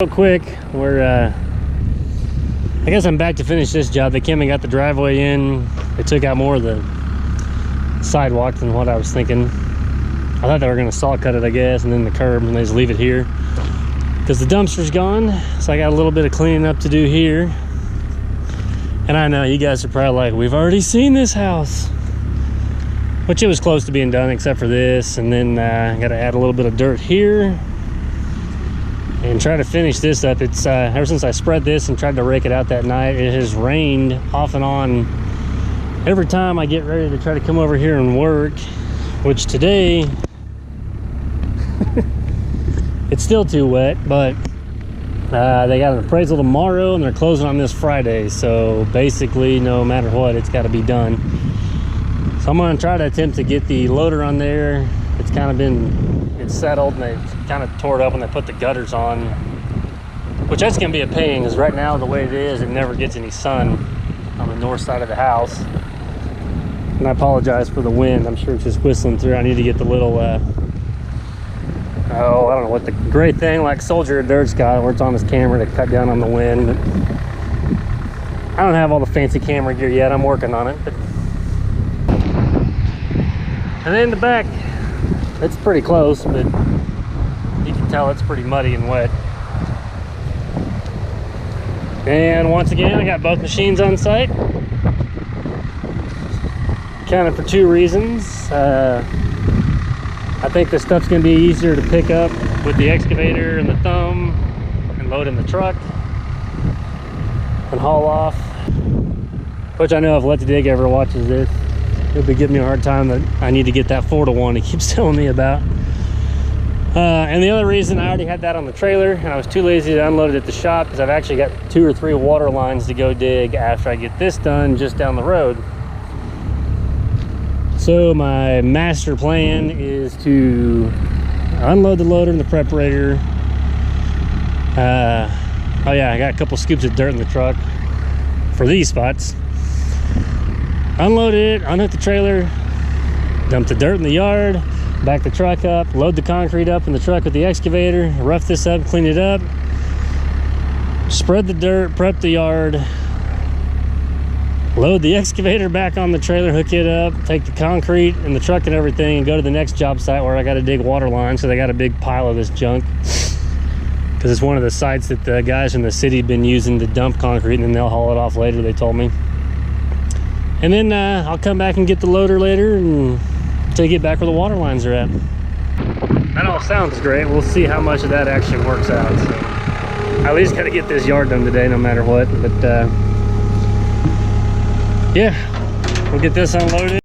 Real quick, I guess I'm back to finish this job. They came and got the driveway in. They took out more of the sidewalk than what I was thinking. I thought they were going to saw cut it, I guess, and then the curb, and they just leave it here because the dumpster's gone. So I got a little bit of cleaning up to do here. And I know you guys are probably like, we've already seen this house, which it was close to being done except for this. And then I got to add a little bit of dirt here and try to finish this up. It's ever since I spread this and tried to rake it out that night, it has rained off and on every time I get ready to try to come over here and work, which today it's still too wet, but they got an appraisal tomorrow and they're closing on this Friday, so basically no matter what, it's got to be done. So I'm going to try to attempt to get the loader on there. It's kind of it's settled, and they kind of tore it up when they put the gutters on, which that's gonna be a pain because right now the way it is, it never gets any sun on the north side of the house. And I apologize for the wind. I'm sure it's just whistling through. I need to get the little I don't know what the gray thing like Soldier of Dirt's got, where it's on his camera to cut down on the wind. But I don't have all the fancy camera gear yet. I'm working on it. And then the back, it's pretty close, but you can tell it's pretty muddy and wet. And once again, I got both machines on site. Kind of for two reasons. I think this stuff's going to be easier to pick up with the excavator and the thumb and load in the truck and haul off. Which I know if Let the Dig ever watches this, he'll be giving me a hard time that I need to get that 4-to-1 he keeps telling me about. And the other reason, I already had that on the trailer and I was too lazy to unload it at the shop because I've actually got 2 or 3 water lines to go dig after I get this done just down the road. So my master plan is to unload the loader and the preparator. Oh yeah, I got a couple scoops of dirt in the truck for these spots. Unload it, unhook the trailer, dump the dirt in the yard, back the truck up, load the concrete up in the truck with the excavator, rough this up, clean it up, spread the dirt, prep the yard, load the excavator back on the trailer, hook it up, take the concrete and the truck and everything and go to the next job site where I got to dig water lines. So they got a big pile of this junk because it's one of the sites that the guys from the city have been using to dump concrete, and then they'll haul it off later, they told me. And then I'll come back and get the loader later and until you get back where the water lines are at. That all sounds great. We'll see how much of that actually works out. So I at least got to get this yard done today no matter what. But yeah, we'll get this unloaded.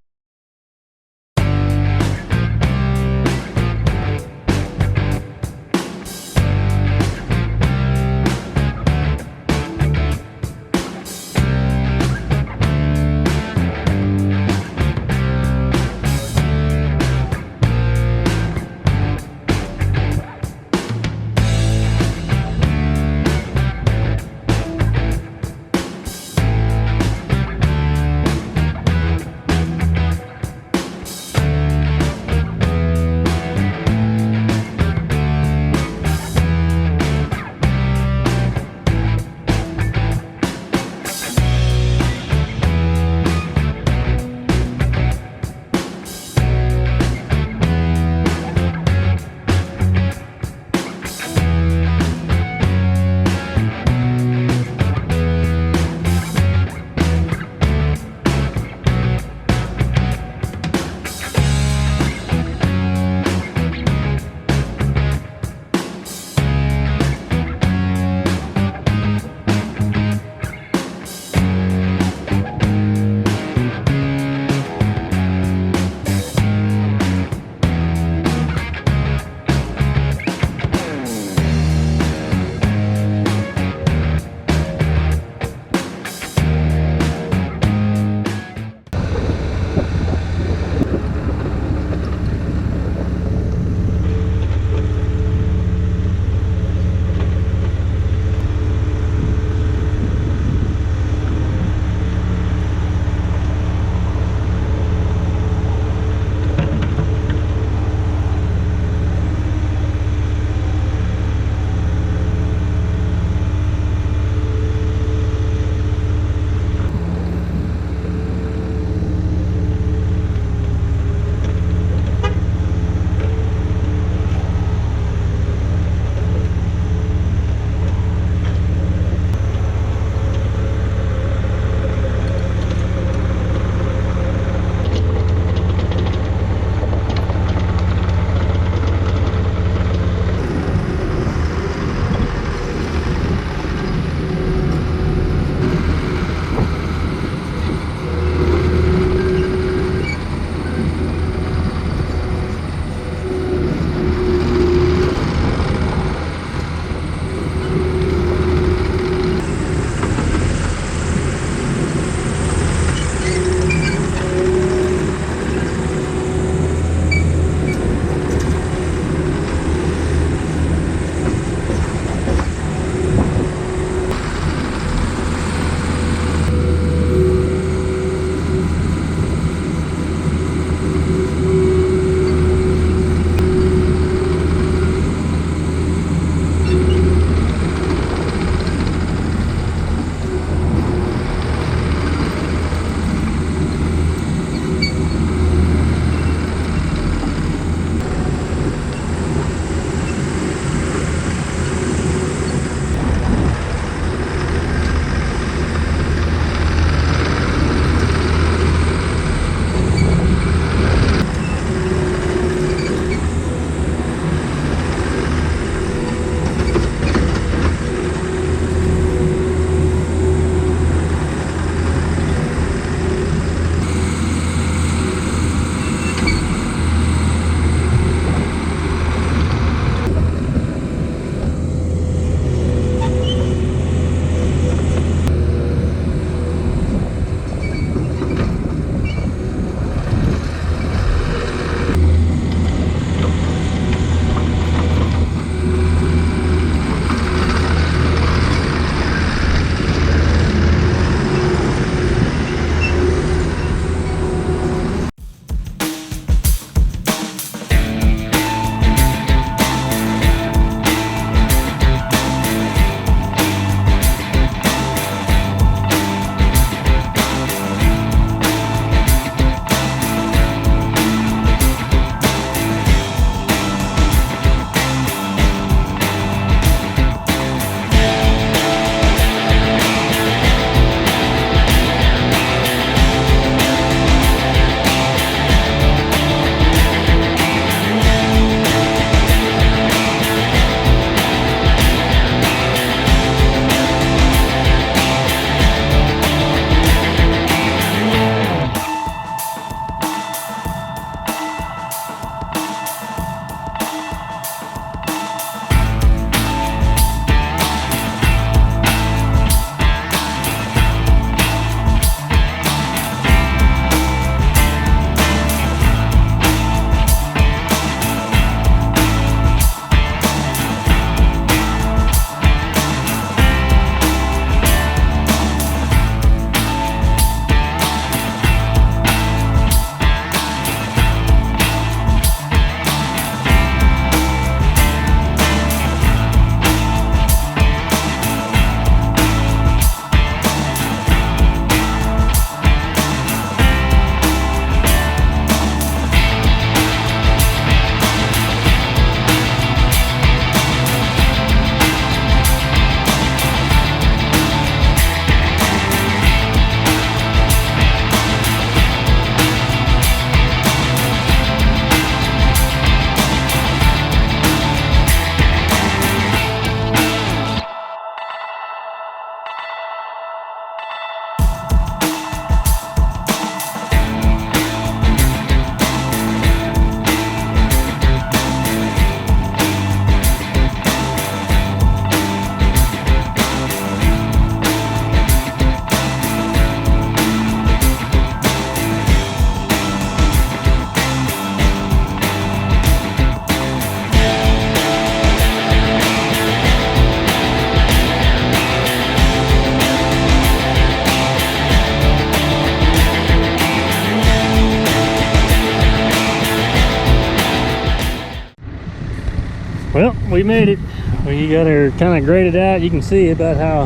Well, we made it. We got her kind of graded out. You can see about how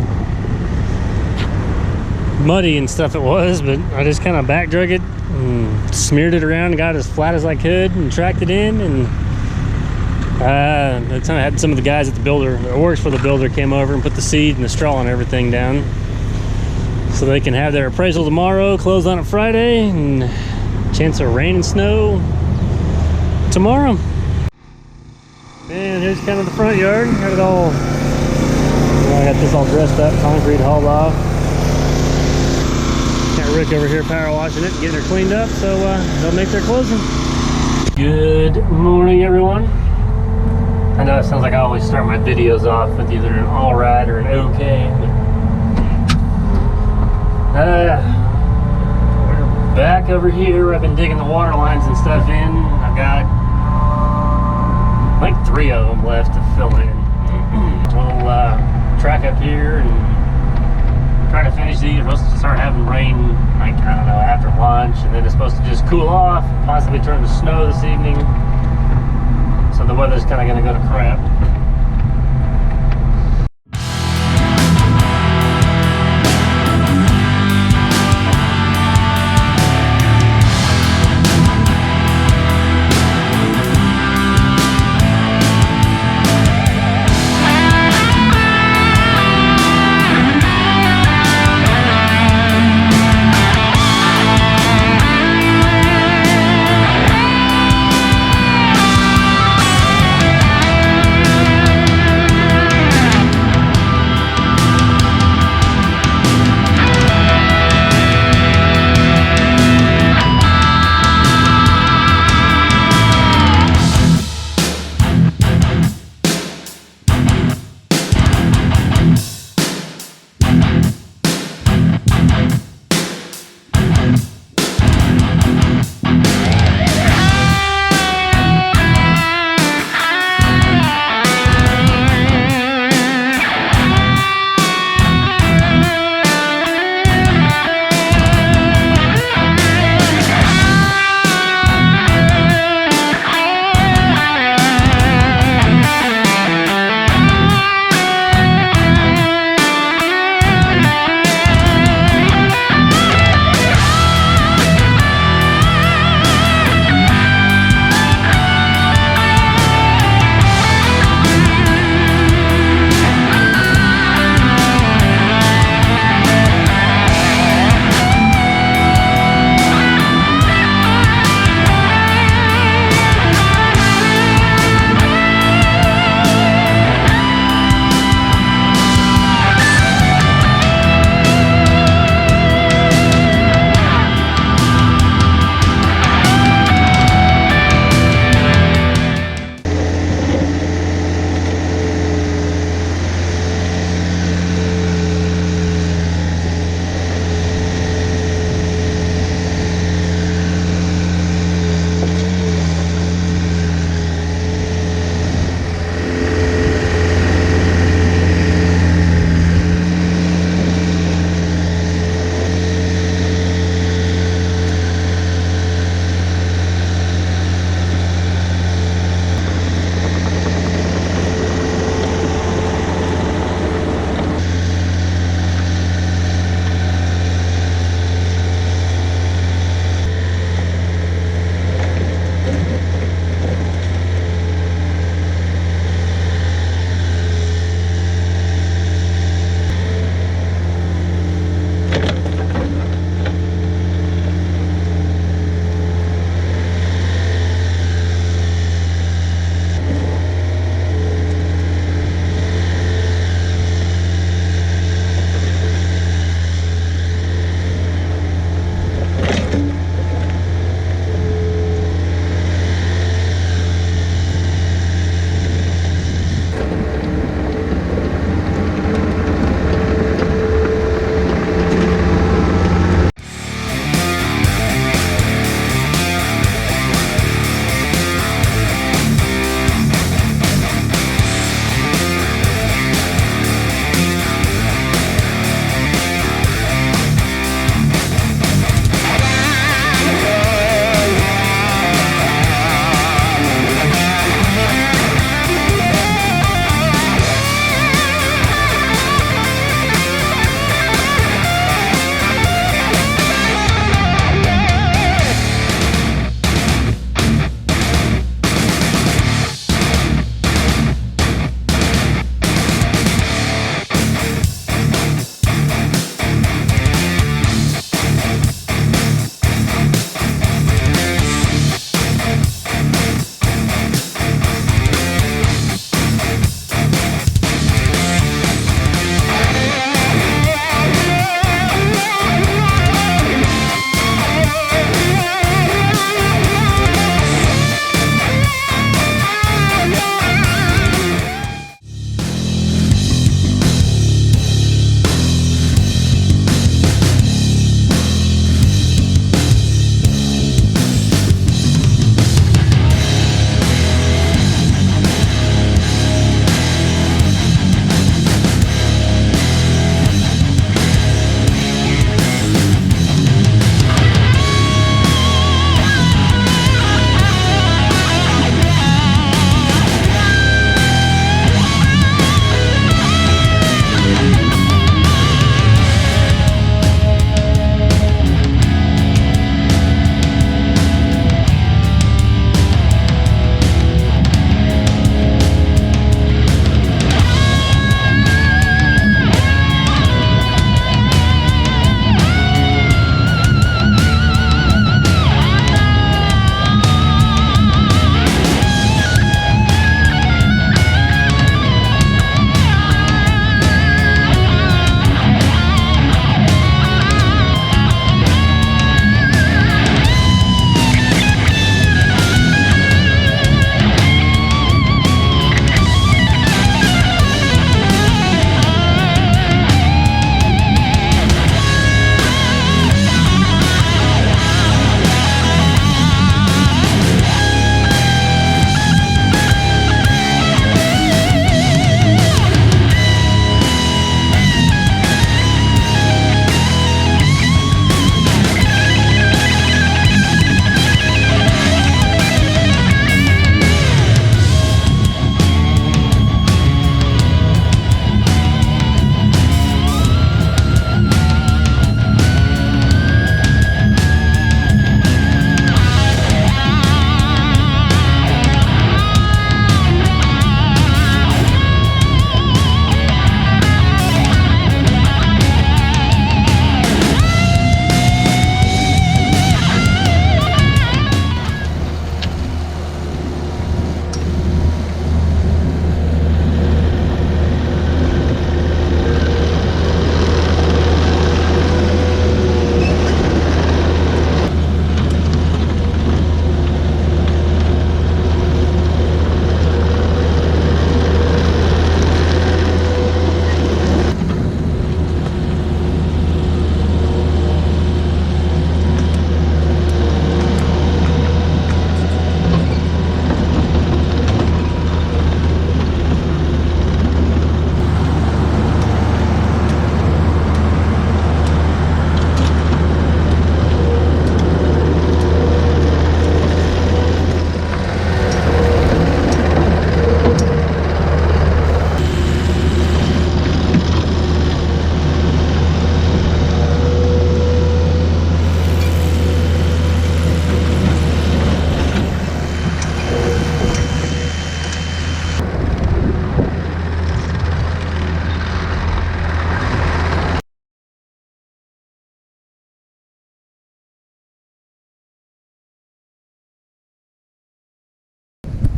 muddy and stuff it was, but I just kind of back drug it and smeared it around and got it as flat as I could and tracked it in. And I had some of the guys at the builder that works for the builder came over and put the seed and the straw and everything down so they can have their appraisal tomorrow, close on it Friday, and chance of rain and snow tomorrow. And here's kind of the front yard. Got it all, I got this all dressed up, concrete hauled off. Got Rick over here power washing it, getting her cleaned up, so they'll make their closing. Good morning, everyone. I know it sounds like I always start my videos off with either an all right or an okay, but we're back over here. I've been digging the water lines and stuff in. I've got like 3 of them left to fill in. We'll track up here and try to finish these. We're supposed to start having rain, like, I don't know, after lunch, and then it's supposed to just cool off, possibly turn to snow this evening. So the weather's kind of going to go to crap.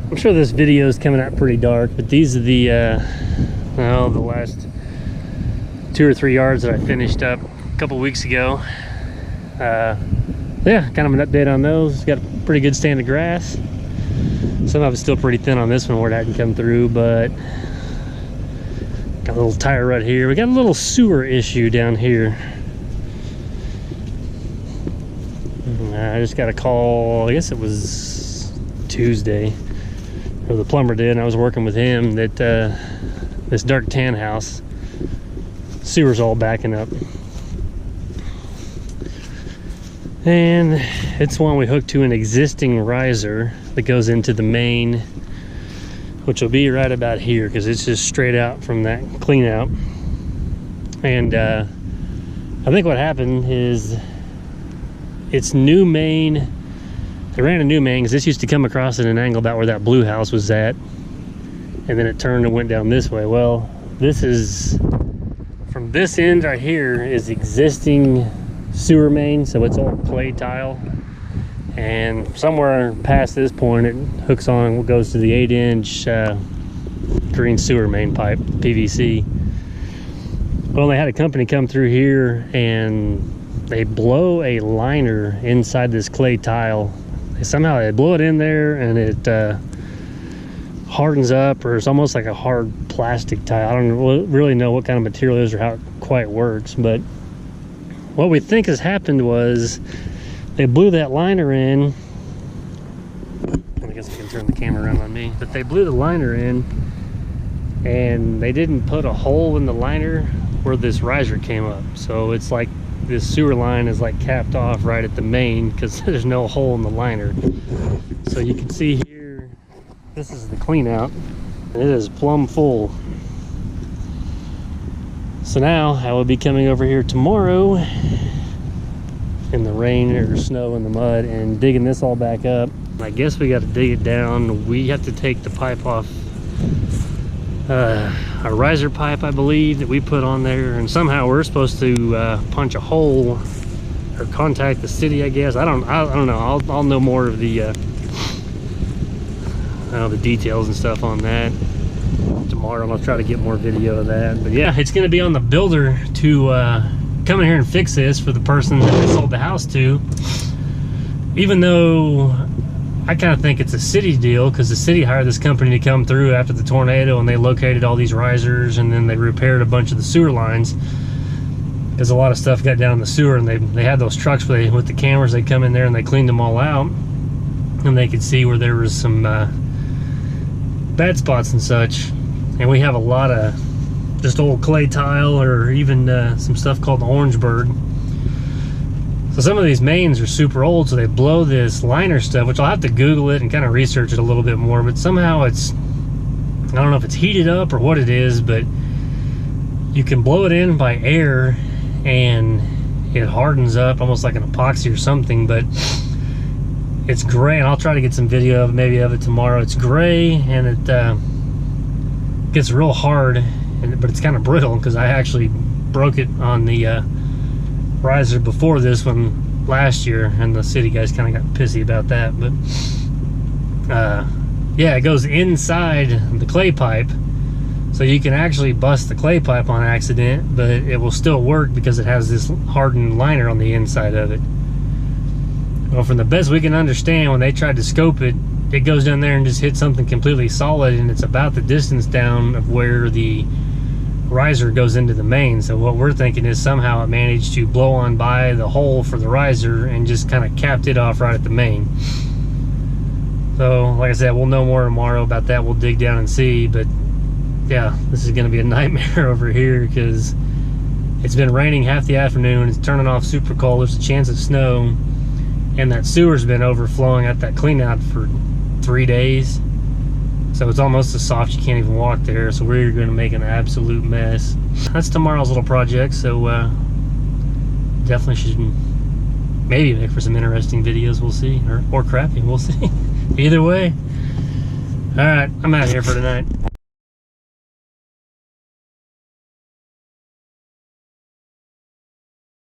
I'm sure this video is coming out pretty dark, but these are the the last 2 or 3 yards that I finished up a couple weeks ago. Yeah, kind of an update on those. Got a pretty good stand of grass. Some of it's still pretty thin on this one where it hadn't come through, but got a little tire rut here. We got a little sewer issue down here. I just got a call, I guess it was Tuesday, or the plumber did, and I was working with him, that this dark tan house, sewer's all backing up. And it's one we hooked to an existing riser that goes into the main, which will be right about here because it's just straight out from that clean out. And I think what happened is it's new main. They ran a new main because this used to come across at an angle about where that blue house was at, and then it turned and went down this way. Well, this is from this end right here is existing sewer main, so it's all clay tile, and somewhere past this point it hooks on what goes to the 8-inch green sewer main pipe, PVC. Well, they had a company come through here and they blow a liner inside this clay tile. Somehow they blow it in there and it hardens up, or it's almost like a hard plastic tile. I don't really know what kind of material it is or how it quite works, but what we think has happened was they blew that liner in. I guess I can turn the camera around on me, but they blew the liner in and they didn't put a hole in the liner where this riser came up. So it's like this sewer line is like capped off right at the main because there's no hole in the liner. So you can see here, this is the clean out. It is plumb full. So now I will be coming over here tomorrow in the rain or snow and the mud and digging this all back up. I guess we got to dig it down. We have to take the pipe off, a riser pipe, I believe, that we put on there, and somehow we're supposed to punch a hole or contact the city, I guess. I don't know. I'll know more of the details and stuff on that tomorrow, and I'll try to get more video of that. But yeah, it's going to be on the builder to come in here and fix this for the person that they sold the house to, even though I kind of think it's a city deal because the city hired this company to come through after the tornado, and they located all these risers, and then they repaired a bunch of the sewer lines because a lot of stuff got down in the sewer, and they had those trucks with the cameras. They come in there and they cleaned them all out, and they could see where there was some bad spots and such. And we have a lot of just old clay tile, or even some stuff called the orange bird. So some of these mains are super old, so they blow this liner stuff, which I'll have to Google it and kind of research it a little bit more, but somehow it's, I don't know if it's heated up or what it is, but you can blow it in by air and it hardens up almost like an epoxy or something. But it's gray, and I'll try to get some video of it tomorrow. It's gray and it gets real hard, but it's kind of brittle because I actually broke it on the riser before this one last year, and the city guys kind of got pissy about that. But yeah, it goes inside the clay pipe, so you can actually bust the clay pipe on accident, but it will still work because it has this hardened liner on the inside of it. Well, from the best we can understand, when they tried to scope it, it goes down there and just hits something completely solid, and it's about the distance down of where the riser goes into the main. So what we're thinking is somehow it managed to blow on by the hole for the riser and just kind of capped it off right at the main. So like I said, we'll know more tomorrow about that. We'll dig down and see. But yeah, this is going to be a nightmare over here because it's been raining half the afternoon. It's turning off super cold. There's a chance of snow, and that sewer's been overflowing at that clean out for 3 days. So it's almost so soft you can't even walk there. So we're going to make an absolute mess. That's tomorrow's little project. So definitely should maybe make for some interesting videos. We'll see, or crappy. We'll see. Either way. All right, I'm out of here for tonight.